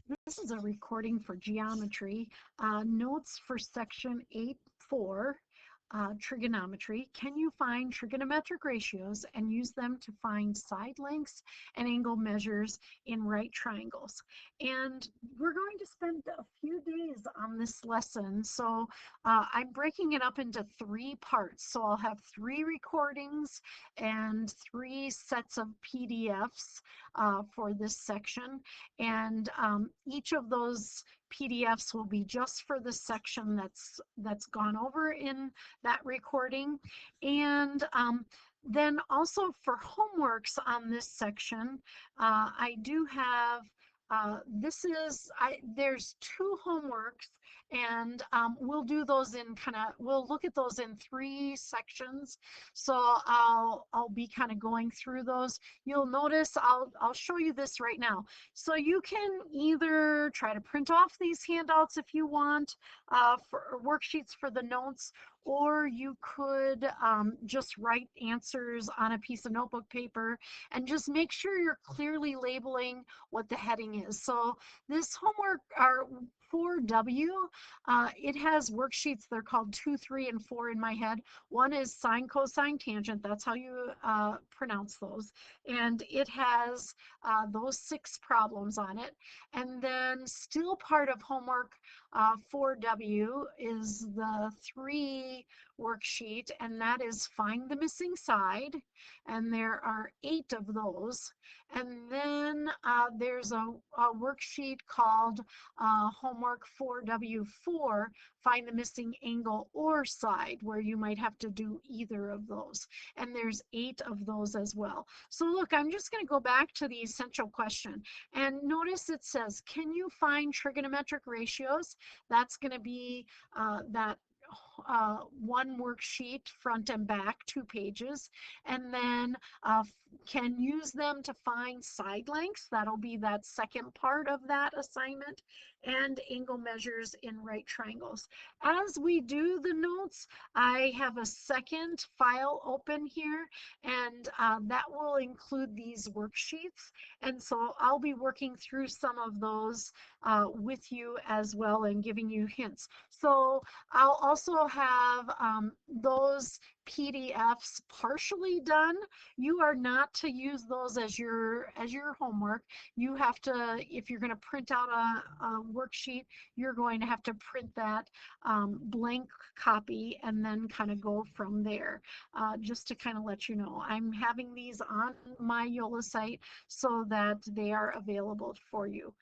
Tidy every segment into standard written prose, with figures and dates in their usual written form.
This is a recording for geometry. Notes for section 8.4, trigonometry. Can you find trigonometric ratios and use them to find side lengths and angle measures in right triangles? And we're going to spend a few days on this lesson. So I'm breaking it up into 3 parts. So I'll have 3 recordings and 3 sets of PDFs for this section. And each of those PDFs will be just for the section that's gone over in that recording. And then also for homeworks on this section, I do have there's 2 homeworks, and we'll do those in we'll look at those in 3 sections. So I'll be kind of going through those. You'll notice I'll show you this right now. So you can either try to print off these handouts if you want for worksheets for the notes, or you could just write answers on a piece of notebook paper and just make sure you're clearly labeling what the heading is. So this homework, our 4W, it has worksheets. They're called 2, 3, and 4 in my head. One is sine, cosine, tangent. That's how you pronounce those. And it has those 6 problems on it. And then still part of homework 4W is the 3 worksheet, and that is find the missing side. And there are 8 of those. And then there's a worksheet called homework 4W4, find the missing angle or side, where you might have to do either of those. And there's 8 of those as well. So look, I'm just going to go back to the essential question. And notice it says, can you find trigonometric ratios? That's going to be that one worksheet, front and back, 2 pages, and then can use them to find side lengths. That'll be that second part of that assignment, and angle measures in right triangles. As we do the notes, I have a second file open here, and that will include these worksheets. And so I'll be working through some of those with you as well and giving you hints. So I'll also have those PDFs partially done. You are not to use those as your homework. You have to, if you're going to print out a worksheet, you're going to have to print that blank copy and then kind of go from there. Just to kind of let you know, I'm having these on my Yola site so that they are available for you.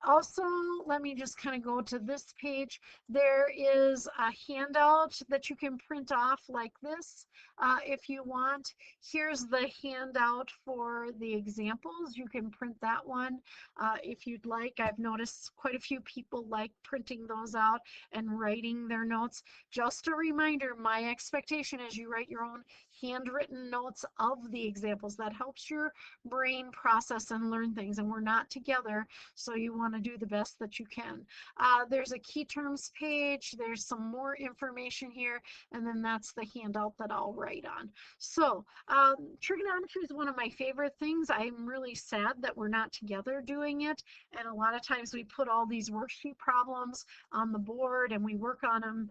Also, let me just kind of go to this page. There is a handout that you can print off like this if you want. Here's the handout for the examples. You can print that one if you'd like. I've noticed quite a few people like printing those out and writing their notes. Just a reminder, my expectation is you write your own handwritten notes of the examples. That helps your brain process and learn things, and we're not together, so you want to do the best that you can. There's a key terms page. There's some more information here, and then that's the handout that I'll write on. So trigonometry is one of my favorite things. I'm really sad that we're not together doing it, and a lot of times we put all these worksheet problems on the board and we work on them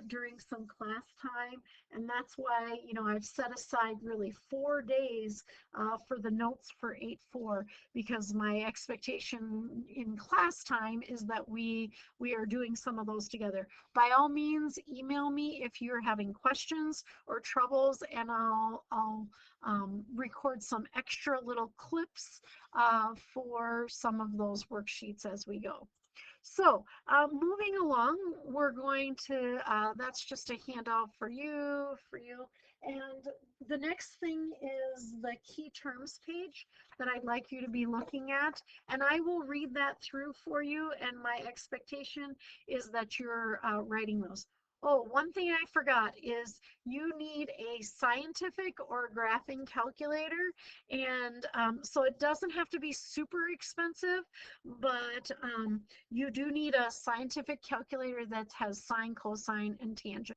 during some class time, and that's why, you know, I've set aside really 4 days for the notes for 8.4, because my expectation in class time is that we are doing some of those together. By all means, email me if you're having questions or troubles, and I'll record some extra little clips for some of those worksheets as we go. So moving along, we're going to, that's just a handout for you. And the next thing is the key terms page that I'd like you to be looking at. And I will read that through for you. And my expectation is that you're writing those. Oh, one thing I forgot is you need a scientific or graphing calculator. And so it doesn't have to be super expensive, but you do need a scientific calculator that has sine, cosine, and tangent.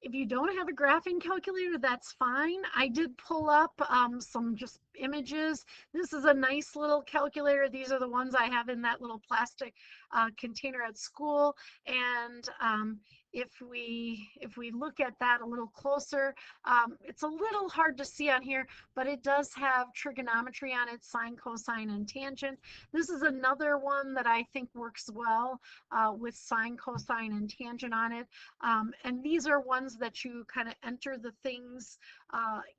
If you don't have a graphing calculator, that's fine. I did pull up some just images. This is a nice little calculator. These are the ones I have in that little plastic container at school. And if we look at that a little closer, it's a little hard to see on here, but it does have trigonometry on it, sine, cosine, and tangent. This is another one that I think works well with sine, cosine, and tangent on it. And these are ones that you kind of enter the things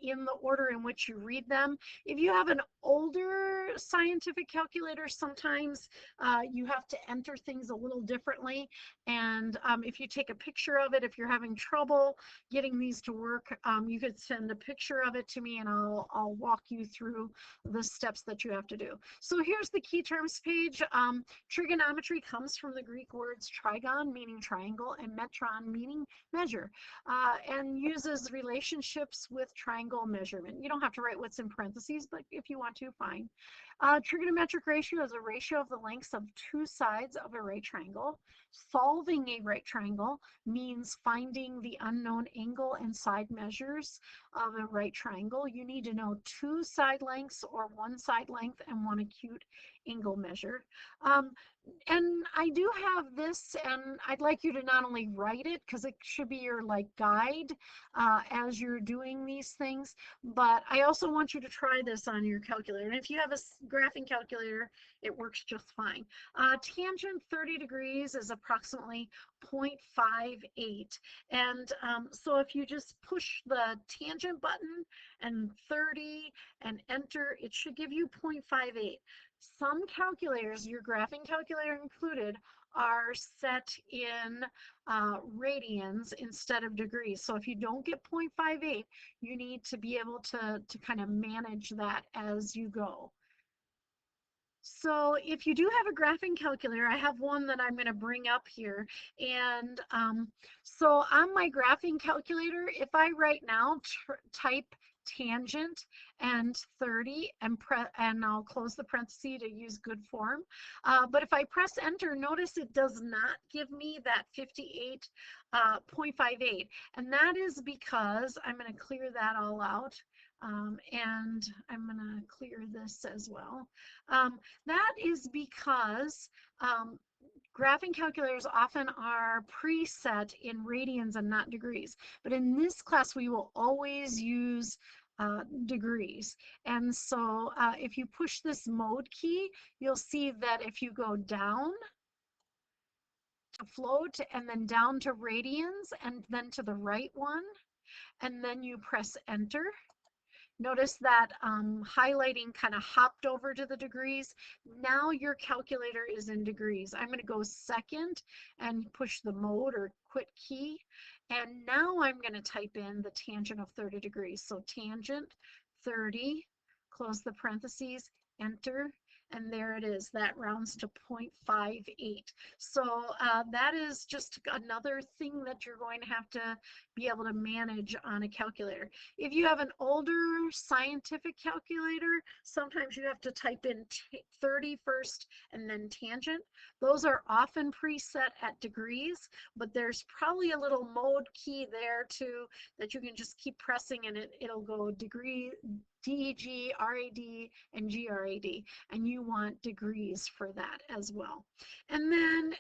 in the order in which you read them. If you have an older scientific calculator, sometimes you have to enter things a little differently. And if you take a picture of it, if you're having trouble getting these to work, you could send a picture of it to me and I'll walk you through the steps that you have to do. So here's the key terms page. Trigonometry comes from the Greek words trigon, meaning triangle, and metron, meaning measure, and uses relationships with triangle measurement. You don't have to write what's in parentheses, but if you want to, fine. Trigonometric ratio is a ratio of the lengths of two sides of a right triangle. Solving a right triangle means finding the unknown angle and side measures of a right triangle. You need to know two side lengths or one side length and one acute angle measure. And I do have this, and I'd like you to not only write it, because it should be your like guide as you're doing these things, but I also want you to try this on your calculator. And if you have a graphing calculator, it works just fine. Tangent 30 degrees is approximately 0.58. And so if you just push the tangent button and 30 and enter, it should give you 0.58. Some calculators, your graphing calculator included, are set in radians instead of degrees. So if you don't get 0.58, you need to be able to kind of manage that as you go. So if you do have a graphing calculator, I have one that I'm going to bring up here. And so on my graphing calculator, if I right now type tangent and 30 and I'll close the parenthesis to use good form. But if I press enter, notice it does not give me that 58.58. And that is because I'm going to clear that all out. And I'm going to clear this as well. That is because graphing calculators often are preset in radians and not degrees. But in this class, we will always use degrees. And so if you push this mode key, you'll see that if you go down to float and then down to radians and then to the right one, and then you press enter, notice that highlighting kind of hopped over to the degrees. Now your calculator is in degrees. I'm going to go second and push the mode or quit key. And now I'm going to type in the tangent of 30 degrees. So tangent 30, close the parentheses, enter, and there it is. That rounds to 0.58. So that is just another thing that you're going to have to be able to manage on a calculator. If you have an older scientific calculator, sometimes you have to type in 30 first and then tangent. Those are often preset at degrees, but there's probably a little mode key there too that you can just keep pressing and it'll go degree, DEG, RAD, and GRAD, and you want degrees for that as well. And then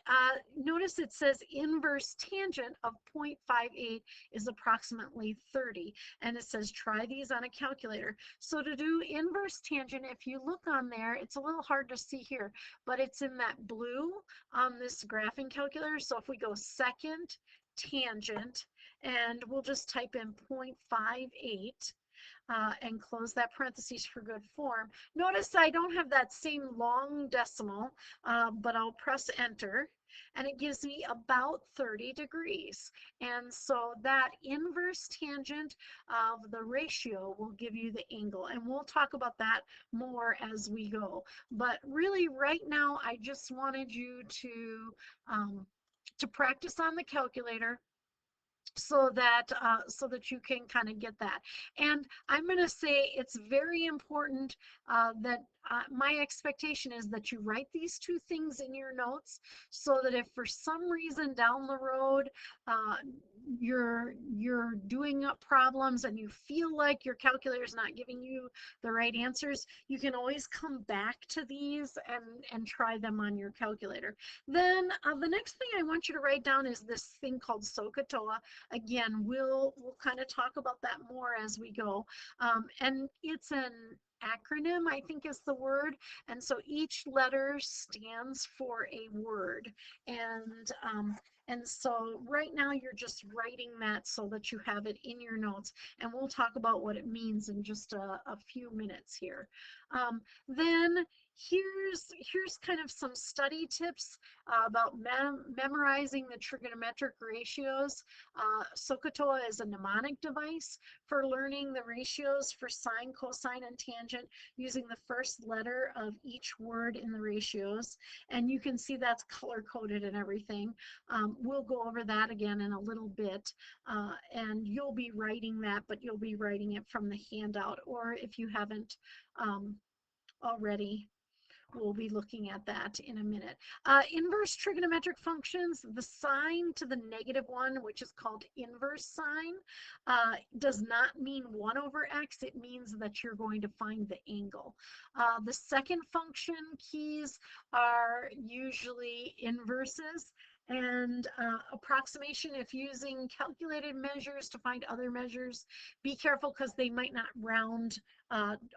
notice it says inverse tangent of 0.58 is approximately 30, and it says try these on a calculator. So to do inverse tangent, if you look on there, it's a little hard to see here, but it's in that blue on this graphing calculator. So if we go second tangent, and we'll just type in 0.58, and close that parentheses for good form. Notice I don't have that same long decimal, but I'll press enter and it gives me about 30 degrees. And so that inverse tangent of the ratio will give you the angle. And we'll talk about that more as we go. But really right now, I just wanted you to practice on the calculator, so that you can kind of get that. And I'm going to say it's very important that my expectation is that you write these two things in your notes so that if for some reason down the road uh, you're doing up problems and you feel like your calculator is not giving you the right answers, you can always come back to these and try them on your calculator. Then the next thing I want you to write down is this thing called SOHCAHTOA. Again, we'll kind of talk about that more as we go. And it's an acronym, I think is the word. And so each letter stands for a word. And so right now you're just writing that so that you have it in your notes. And we'll talk about what it means in just a few minutes here. Then here's kind of some study tips about memorizing the trigonometric ratios. SOHCAHTOA is a mnemonic device for learning the ratios for sine, cosine, and tangent using the first letter of each word in the ratios. And you can see that's color coded and everything. We'll go over that again in a little bit, and you'll be writing that, but you'll be writing it from the handout, or if you haven't already, we'll be looking at that in a minute. Inverse trigonometric functions, the sign to the -1, which is called inverse sign, does not mean 1 over x. It means that you're going to find the angle. The second function keys are usually inverses. And approximation, if using calculated measures to find other measures, be careful because they might not round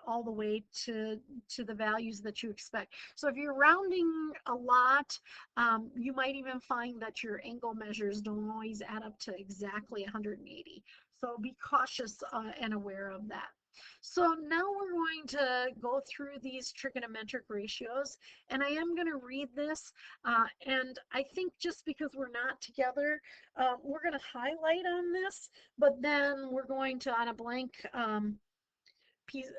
all the way to the values that you expect. So if you're rounding a lot, you might even find that your angle measures don't always add up to exactly 180. So be cautious and aware of that. So now we're going to go through these trigonometric ratios, and I am going to read this, and I think just because we're not together, we're going to highlight on this, but then we're going to, on a blank piece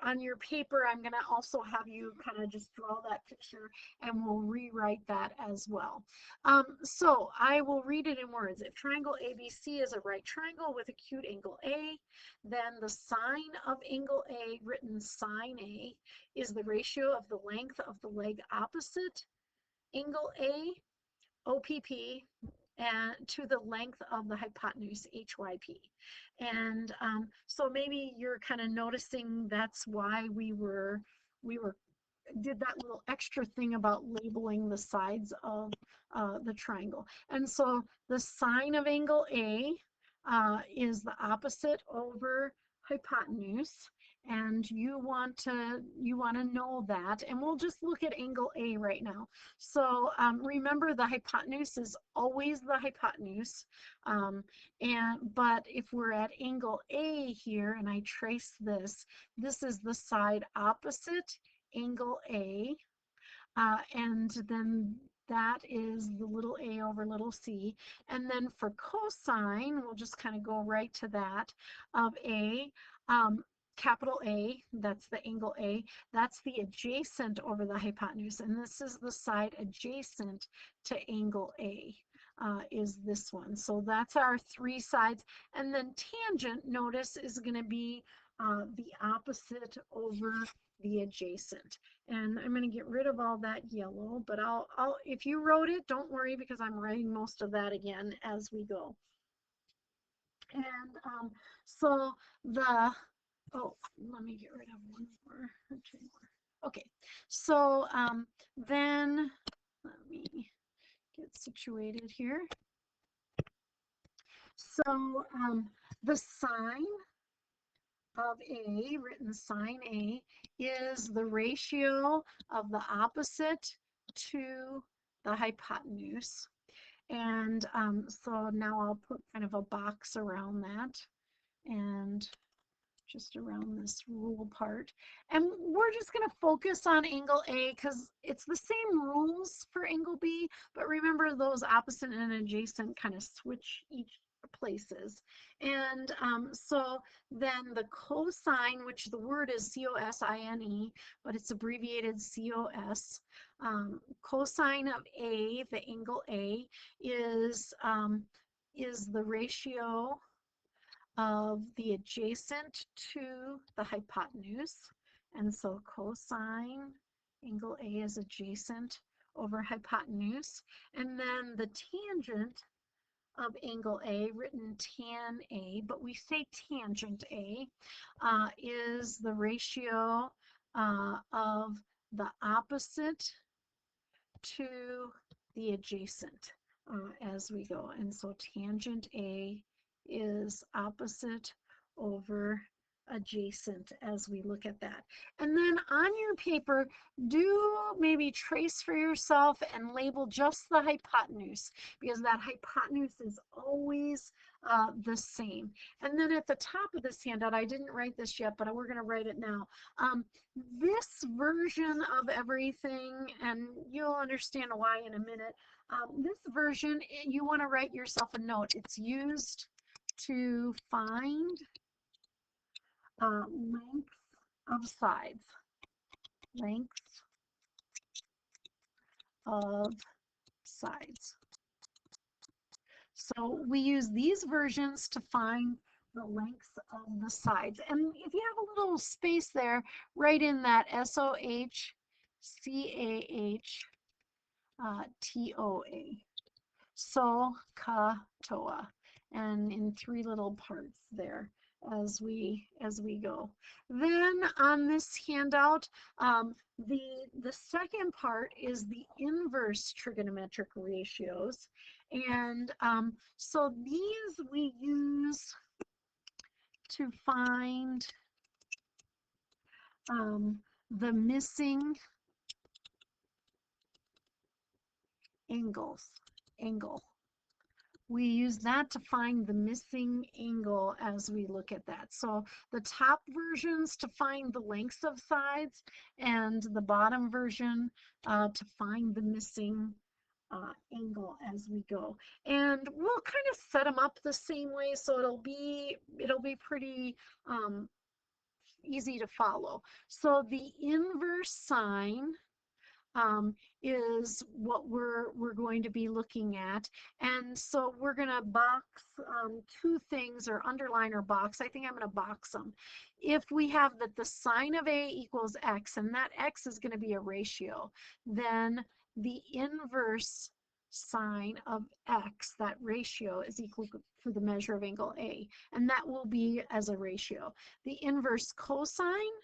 on your paper, I'm going to also have you kind of just draw that picture, and we'll rewrite that as well. So I will read it in words. If triangle ABC is a right triangle with acute angle A, then the sine of angle A, written sine A, is the ratio of the length of the leg opposite angle A, OPP, and to the length of the hypotenuse, HYP. And so maybe you're kind of noticing that's why we did that little extra thing about labeling the sides of the triangle. And so the sine of angle A is the opposite over hypotenuse, and you want to know that, and we'll just look at angle A right now. So remember, the hypotenuse is always the hypotenuse, but if we're at angle A here and I trace this, this is the side opposite angle A, and then that is the little a over little c. And then for cosine, we'll just kind of go right to that, of A, capital A, that's the angle A, that's the adjacent over the hypotenuse, and this is the side adjacent to angle A. Is this one. So that's our three sides. And then tangent, notice, is going to be the opposite over the adjacent. And I'm going to get rid of all that yellow, but I'll if you wrote it, don't worry, because I'm writing most of that again as we go. And so the, oh, let me get rid of one more or two more. Okay, so then let me get situated here. So the sine of A, written sine A, is the ratio of the opposite to the hypotenuse. And so now I'll put kind of a box around that, and just around this rule part. And we're just going to focus on angle A because it's the same rules for angle B, but remember those opposite and adjacent kind of switch each places. And so then the cosine, which the word is C-O-S-I-N-E, but it's abbreviated C-O-S, cosine of A, the angle A, is the ratio of the adjacent to the hypotenuse. And so cosine angle A is adjacent over hypotenuse. And then the tangent of angle A, written tan A, but we say tangent A, is the ratio of the opposite to the adjacent as we go. And so tangent A is opposite over adjacent as we look at that. And then on your paper, do maybe trace for yourself and label just the hypotenuse, because that hypotenuse is always the same. And then at the top of this handout, I didn't write this yet, but we're going to write it now. This version of everything, and you'll understand why in a minute, this version, you want to write yourself a note. It's used to find lengths of sides. Lengths of sides. So we use these versions to find the lengths of the sides. And if you have a little space there, write in that SOHCAHTOA. SOHCAHTOA, and in 3 little parts there as we go. Then on this handout, the second part is the inverse trigonometric ratios, and so these we use to find the missing angle. We use that to find the missing angle as we look at that. So the top versions to find the lengths of sides, and the bottom version to find the missing angle as we go. And we'll kind of set them up the same way, so it'll be pretty easy to follow. So the inverse sine is what we're going to be looking at. And so we're going to box 2 things, or underline or box. I think I'm going to box them. If we have that the sine of A equals X, and that X is going to be a ratio, then the inverse sine of X, that ratio, is equal to the measure of angle A, and that will be as a ratio. The inverse cosine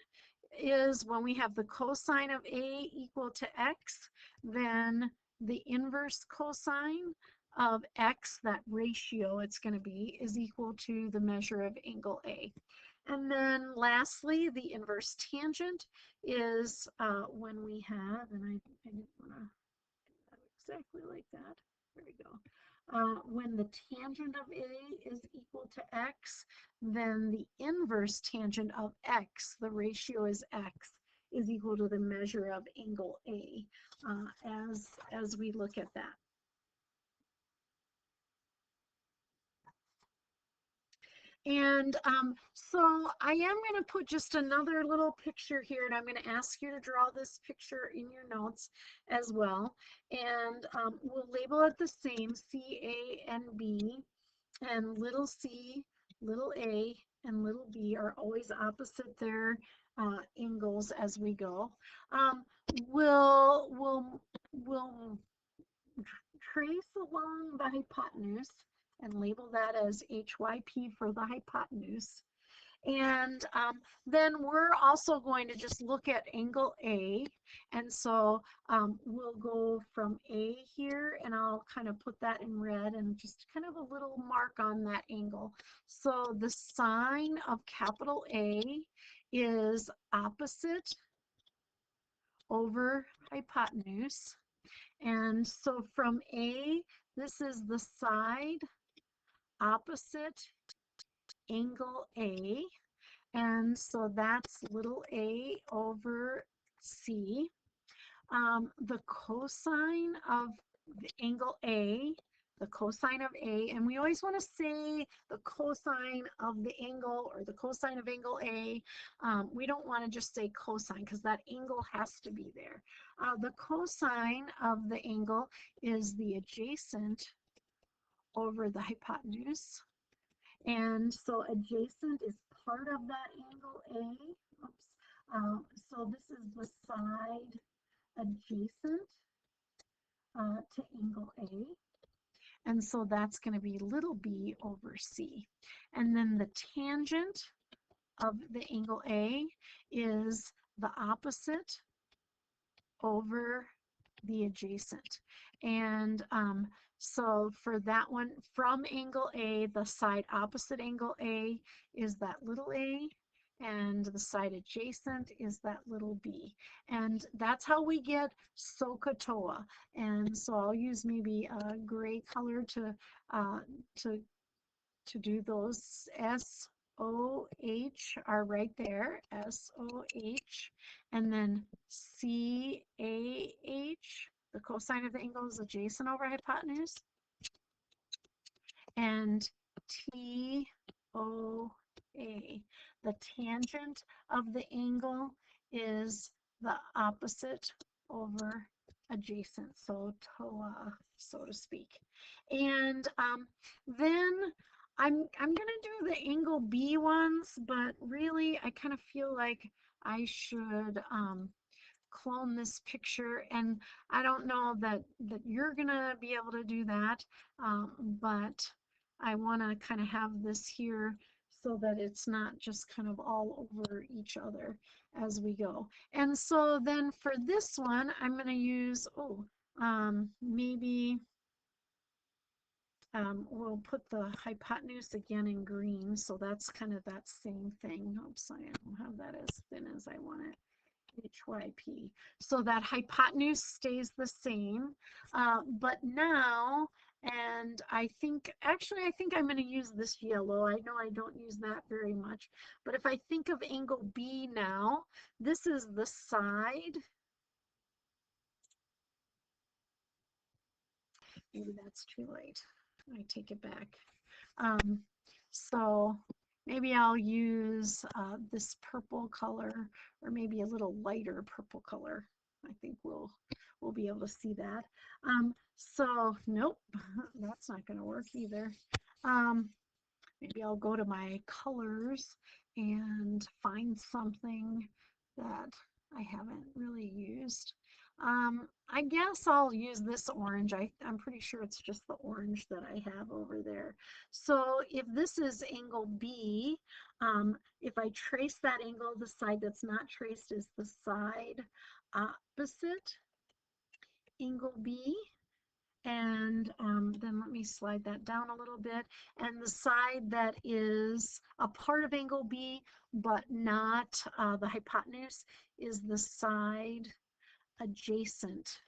is when we have the cosine of A equal to X, then the inverse cosine of X, that ratio it's going to be, is equal to the measure of angle A. And then lastly, the inverse tangent is when we have, and I didn't want to do that exactly like that. There we go. When the tangent of A is equal to X, then the inverse tangent of X, the ratio is X, is equal to the measure of angle A as we look at that. And so I am going to put just another little picture here, and I'm going to ask you to draw this picture in your notes as well. And we'll label it the same, C, A, and B. And little c, little a, and little b are always opposite their angles as we go. We'll trace along the hypotenuse and label that as HYP for the hypotenuse. And then we're also going to just look at angle A. And so we'll go from A here, and I'll kind of put that in red and just kind of a little mark on that angle. So the sine of capital A is opposite over hypotenuse. And so from A, this is the side opposite angle A. And so that's little a over c. The cosine of the angle A, the cosine of A, and we always want to say the cosine of the angle, or the cosine of angle A. We don't want to just say cosine, because that angle has to be there. The cosine of the angle is the adjacent over the hypotenuse. And so adjacent is part of that angle A. Oops. So this is the side adjacent to angle A. And so that's going to be little b over c. And then the tangent of the angle A is the opposite over the adjacent. And so for that one, from angle A, the side opposite angle A is that little a, and the side adjacent is that little b. And that's how we get SOHCAHTOA. And so I'll use maybe a gray color uh, to to do those. SOH are right there, SOH, and then CAH, the cosine of the angle is adjacent over hypotenuse, and TOA, the tangent of the angle is the opposite over adjacent, so TOA, so to speak. And then I'm gonna do the angle B ones, but really I kind of feel like I should clone this picture, and I don't know that you're gonna be able to do that, but I want to kind of have this here so that it's not just kind of all over each other as we go. And so then for this one, I'm going to use, maybe we'll put the hypotenuse again in green, so that's kind of that same thing. Oops, I don't have that as thin as I want it. HYP. So that hypotenuse stays the same, but now, and I think, actually, I think I'm going to use this yellow. I know I don't use that very much, but if I think of angle B now, this is the side. Maybe that's too late. I take it back. Um, so maybe I'll use this purple color, or maybe a little lighter purple color. I think we'll be able to see that. So nope, that's not going to work either. Maybe I'll go to my colors and find something that I haven't really used. I guess I'll use this orange. I'm pretty sure it's just the orange that I have over there. So if this is angle B, if I trace that angle, the side that's not traced is the side opposite angle B. And then let me slide that down a little bit. And the side that is a part of angle B, but not the hypotenuse, is the side adjacent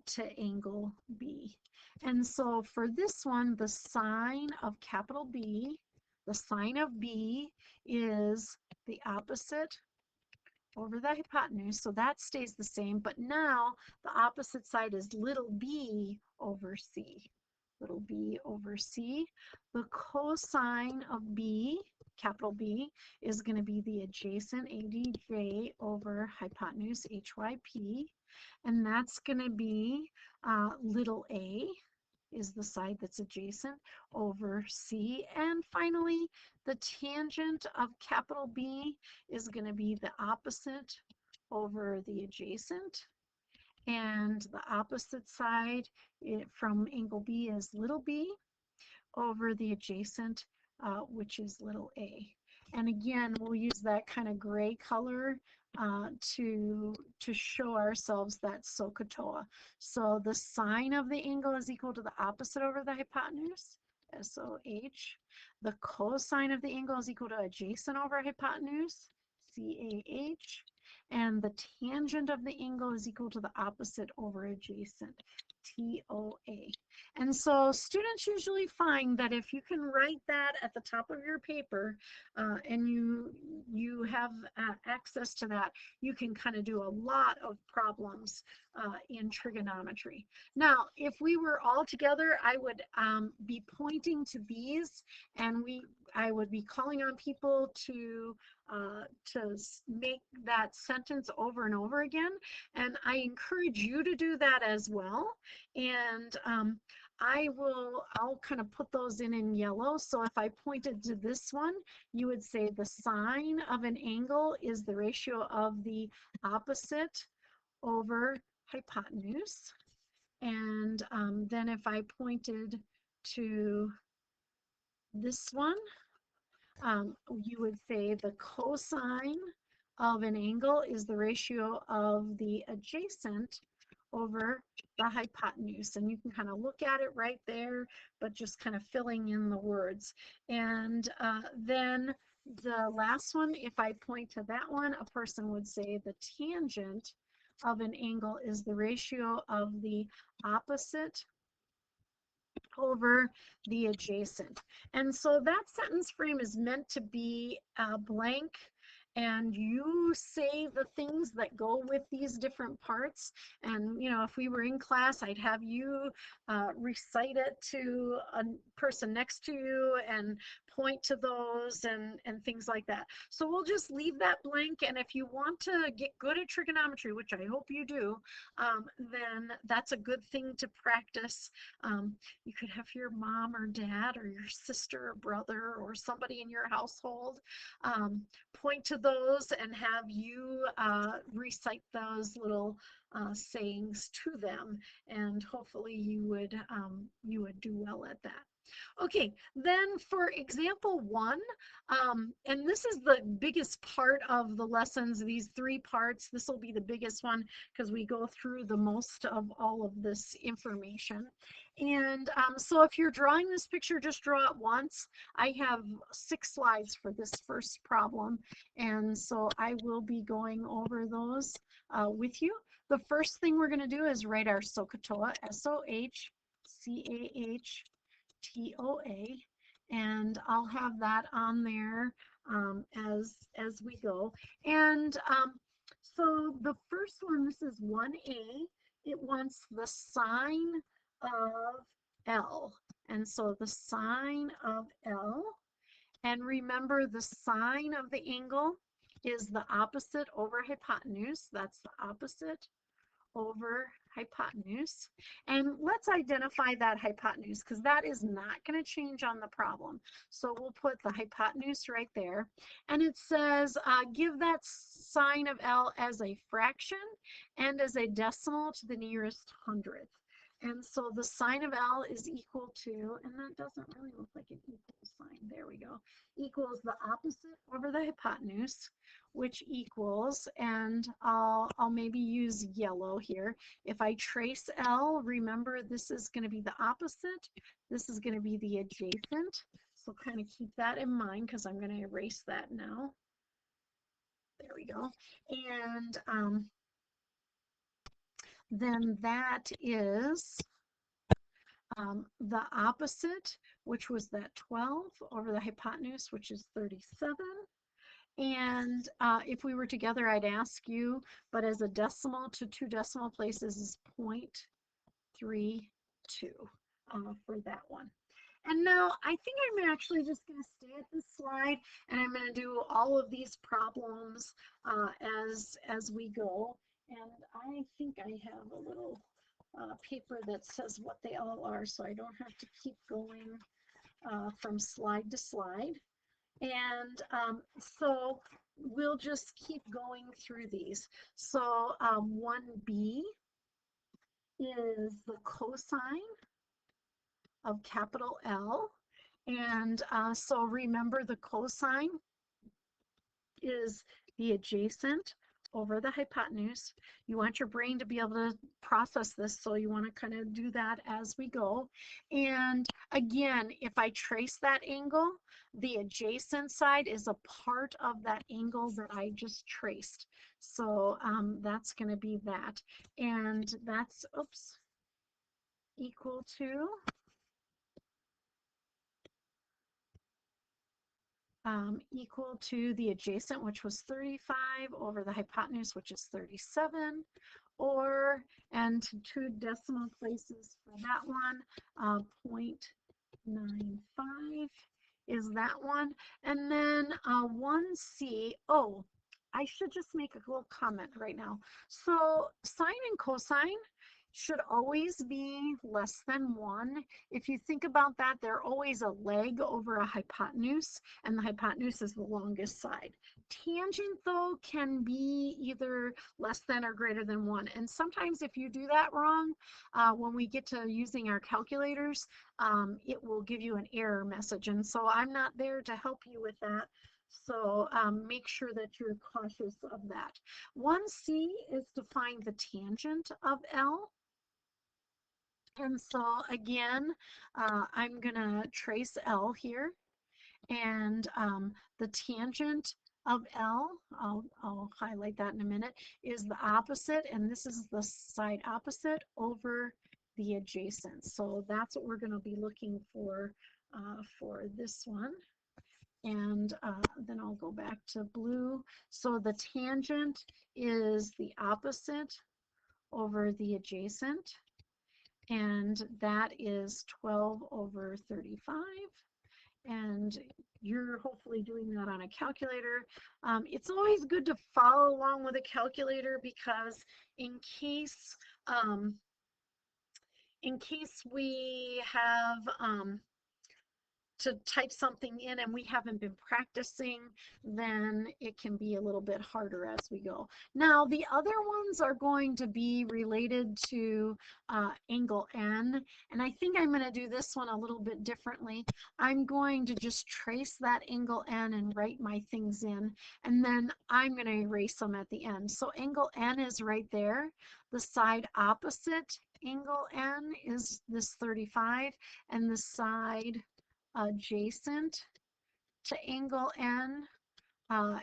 to angle B. And so for this one, the sine of capital B, the sine of B is the opposite over the hypotenuse, so that stays the same, but now the opposite side is little b over c. Little b over c. The cosine of b, capital B, is going to be the adjacent ADJ over hypotenuse HYP, and that's going to be little a is the side that's adjacent over C. And finally, the tangent of capital B is going to be the opposite over the adjacent. And the opposite side from angle B is little b over the adjacent, which is little a. And again, we'll use that kind of gray color to show ourselves that SOHCAHTOA. So the sine of the angle is equal to the opposite over the hypotenuse, SOH. The cosine of the angle is equal to adjacent over hypotenuse, CAH. And the tangent of the angle is equal to the opposite over adjacent, TOA. And so students usually find that if you can write that at the top of your paper and you have access to that, you can kind of do a lot of problems in trigonometry. Now, if we were all together, I would be pointing to these, and I would be calling on people to make that sentence over and over again. And I encourage you to do that as well. And I'll kind of put those in yellow. So if I pointed to this one, you would say the sine of an angle is the ratio of the opposite over hypotenuse. And then if I pointed to this one, you would say the cosine of an angle is the ratio of the adjacent over the hypotenuse. And you can kind of look at it right there, but just kind of filling in the words. And then the last one, if I point to that one, a person would say the tangent of an angle is the ratio of the opposite over the adjacent. And so that sentence frame is meant to be blank, and you say the things that go with these different parts. And you know, if we were in class, I'd have you recite it to a person next to you and point to those and things like that. So we'll just leave that blank, and if you want to get good at trigonometry, which I hope you do, then that's a good thing to practice. You could have your mom or dad or your sister or brother or somebody in your household point to those and have you recite those little sayings to them, and hopefully you would do well at that. Okay, then for example one, and this is the biggest part of the lessons, these three parts. This will be the biggest one because we go through the most of all of this information. And so if you're drawing this picture, just draw it once. I have 6 slides for this first problem, and so I will be going over those with you. The first thing we're going to do is write our SOHCAHTOA, SOHCAHTOA, and I'll have that on there as we go. And so the first one, this is 1A. It wants the sine of L. And so the sine of L, and remember the sine of the angle is the opposite over hypotenuse. That's the opposite over hypotenuse. And let's identify that hypotenuse because that is not going to change on the problem. So we'll put the hypotenuse right there. And it says, give that sine of L as a fraction and as a decimal to the nearest hundredth. And so the sine of L is equal to, and that doesn't really look like an equal sign, there we go, equals the opposite over the hypotenuse, which equals, and I'll maybe use yellow here. If I trace L, remember this is going to be the opposite, this is going to be the adjacent. So kind of keep that in mind because I'm going to erase that now. There we go. And then that is the opposite, which was that 12 over the hypotenuse, which is 37. And if we were together, I'd ask you, but as a decimal to 2 decimal places is 0.32 for that one. And now I think I'm actually just going to stay at this slide, and I'm going to do all of these problems as we go. And I think I have a little paper that says what they all are, so I don't have to keep going from slide to slide. And so we'll just keep going through these. So 1B is the cosine of capital L. And so remember the cosine is the adjacent over the hypotenuse. You want your brain to be able to process this, so you want to kind of do that as we go. And again, if I trace that angle, the adjacent side is a part of that angle that I just traced. So that's going to be that. And that's, oops, equal to equal to the adjacent, which was 35, over the hypotenuse, which is 37, or, and to 2 decimal places for that one, 0.95 is that one. And then 1C, oh, I should just make a little comment right now. So sine and cosine, should always be less than 1. If you think about that, they're always a leg over a hypotenuse, and the hypotenuse is the longest side. Tangent, though, can be either less than or greater than 1. And sometimes if you do that wrong, when we get to using our calculators, it will give you an error message. And so I'm not there to help you with that. So make sure that you're cautious of that. 1C is to find the tangent of L. And so again, I'm going to trace L here. And the tangent of L, I'll highlight that in a minute, is the opposite. And this is the side opposite over the adjacent. So that's what we're going to be looking for this one. And then I'll go back to blue. So the tangent is the opposite over the adjacent, and that is 12 over 35. And you're hopefully doing that on a calculator. It's always good to follow along with a calculator, because in case we have to type something in and we haven't been practicing, then it can be a little bit harder as we go. Now, the other ones are going to be related to angle N, and I think I'm going to do this one a little bit differently. I'm going to just trace that angle N and write my things in, and then I'm going to erase them at the end. So angle N is right there. The side opposite angle N is this 35, and the side adjacent to angle N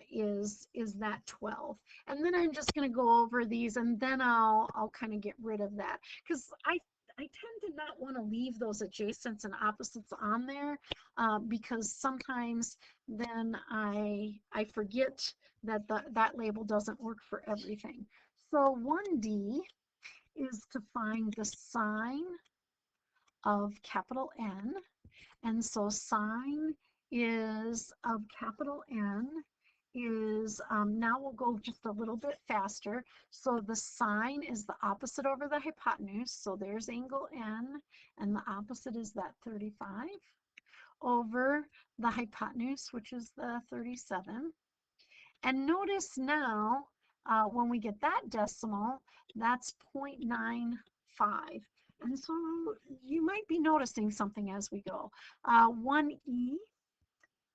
is that 12. And then I'm just going to go over these, and then I'll kind of get rid of that, because I tend to not want to leave those adjacents and opposites on there, because sometimes then I forget that that label doesn't work for everything. So 1D is to find the sign of capital N. And so sign is of capital N is, now we'll go just a little bit faster. So the sign is the opposite over the hypotenuse. So there's angle N, and the opposite is that 35 over the hypotenuse, which is the 37. And notice now, when we get that decimal, that's 0.95. And so you might be noticing something as we go. 1E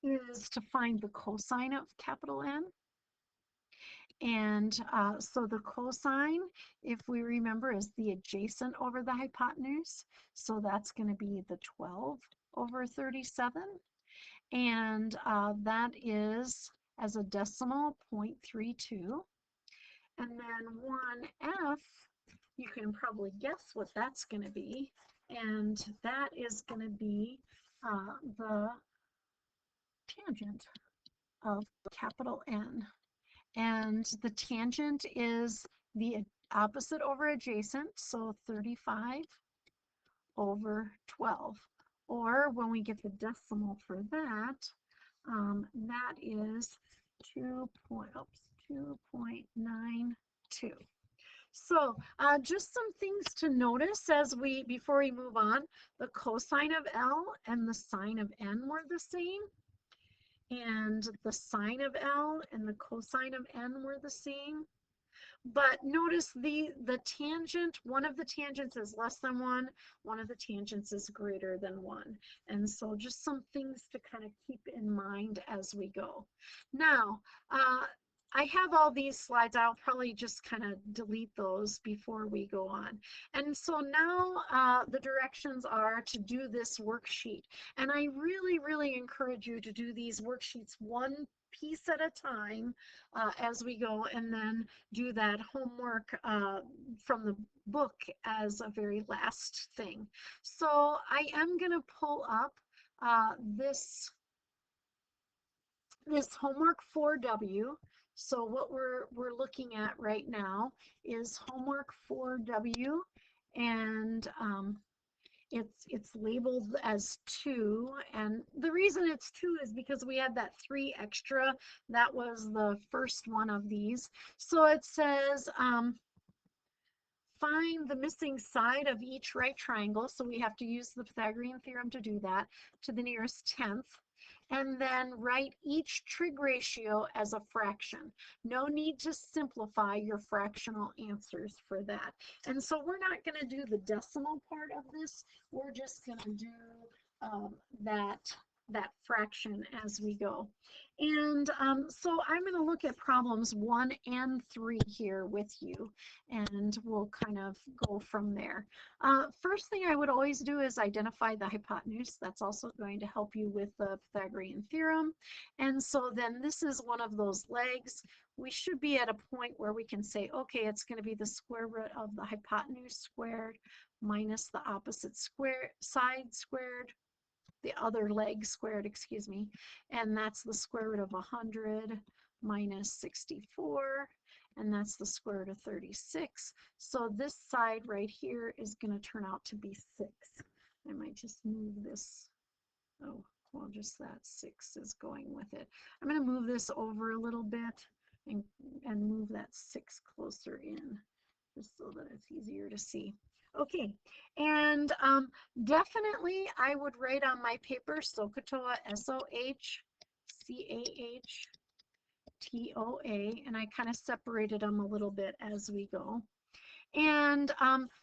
is to find the cosine of capital N. And so the cosine, if we remember, is the adjacent over the hypotenuse. So that's going to be the 12 over 37. And that is, as a decimal, 0.32. And then 1F, you can probably guess what that's going to be. And that is going to be the tangent of capital N. And the tangent is the opposite over adjacent, so 35 over 12. Or when we get the decimal for that, that is 2.92. So just some things to notice before we move on. The cosine of L and the sine of N were the same. And the sine of L and the cosine of N were the same. But notice the tangent, one of the tangents is less than 1, one of the tangents is greater than 1. And so just some things to kind of keep in mind as we go. Now, I have all these slides. I'll probably just kind of delete those before we go on. And so now the directions are to do this worksheet. And I really, really encourage you to do these worksheets one piece at a time as we go, and then do that homework from the book as a very last thing. So I am going to pull up this homework 4W. So what we're looking at right now is homework 4W, and it's labeled as 2, and the reason it's 2 is because we had that 3 extra. That was the first one of these. So it says find the missing side of each right triangle, so we have to use the Pythagorean theorem to do that, to the nearest tenth, and then write each trig ratio as a fraction. No need to simplify your fractional answers for that. And so we're not going to do the decimal part of this. We're just going to do that fraction as we go. And so I'm going to look at problems 1 and 3 here with you, and we'll kind of go from there. First thing I would always do is identify the hypotenuse. That's also going to help you with the Pythagorean theorem. And so then this is one of those legs. We should be at a point where we can say, okay, it's going to be the square root of the hypotenuse squared minus the opposite side squared, the other leg squared, excuse me, and that's the square root of 100 minus 64, and that's the square root of 36. So this side right here is going to turn out to be 6. I might just move this. Oh, well, just that 6 is going with it. I'm going to move this over a little bit and move that 6 closer in, just so that it's easier to see. Okay, and definitely I would write on my paper SOHCAHTOA, SOHCAHTOA, and I kind of separated them a little bit as we go. And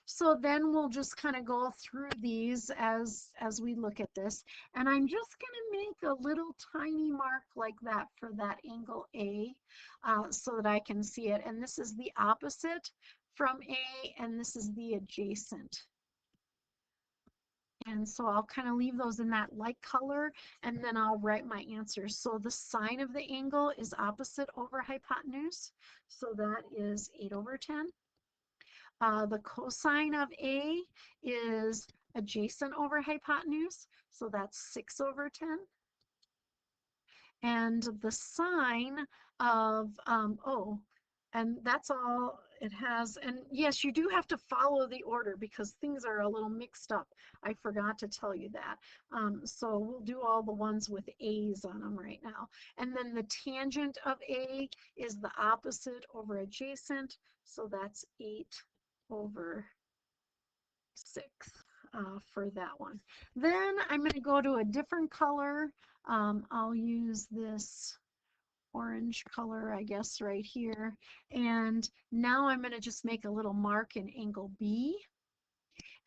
so then we'll just kind of go through these as we look at this. And I'm just going to make a little tiny mark like that for that angle A, so that I can see it. And this is the opposite from A, and this is the adjacent. And so I'll kind of leave those in that light color, and then I'll write my answers. So the sine of the angle is opposite over hypotenuse. So that is 8 over 10. The cosine of A is adjacent over hypotenuse, so that's 6 over 10. And the sine of O, and that's all it has. And yes, you do have to follow the order because things are a little mixed up. I forgot to tell you that. So we'll do all the ones with A's on them right now. And then the tangent of A is the opposite over adjacent, so that's 8 over 6 for that one. Then I'm going to go to a different color. I'll use this orange color, I guess, right here. And now I'm going to just make a little mark in angle B.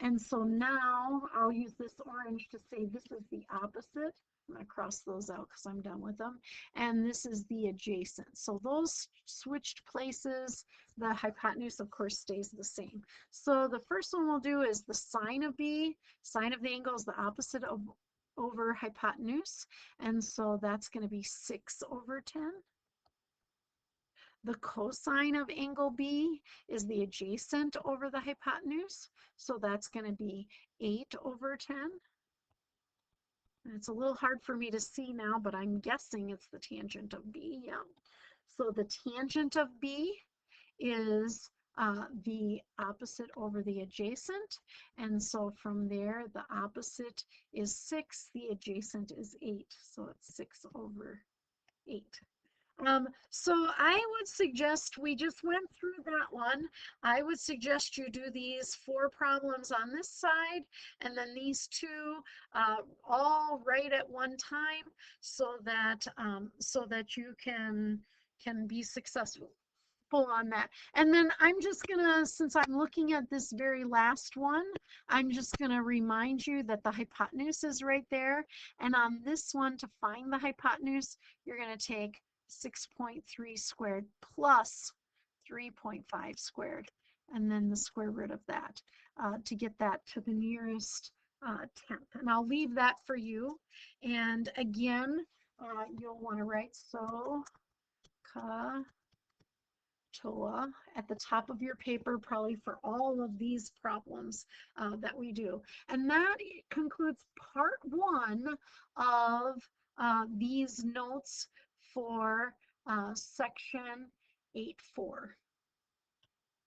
And so now I'll use this orange to say this is the opposite. I'm going to cross those out because I'm done with them. And this is the adjacent. So those switched places. The hypotenuse, of course, stays the same. So the first one we'll do is the sine of B. Sine of the angle is the opposite of over hypotenuse. And so that's going to be 6 over 10. The cosine of angle B is the adjacent over the hypotenuse. So that's going to be 8 over 10. And it's a little hard for me to see now, but I'm guessing it's the tangent of B. Yeah. So the tangent of B is the opposite over the adjacent. And so from there, the opposite is 6, the adjacent is 8. So it's 6 over 8. So I would suggest, we just went through that one. I would suggest you do these 4 problems on this side, and then these 2 all right at one time, so that you can be successful on that. And then I'm just gonna, since I'm looking at this very last one, I'm just gonna remind you that the hypotenuse is right there. And on this one, to find the hypotenuse, you're gonna take 6.3 squared plus 3.5 squared, and then the square root of that to get that to the nearest tenth. And I'll leave that for you. And again, you'll want to write TOA at the top of your paper, probably for all of these problems that we do. And that concludes part 1 of these notes for section 8.4.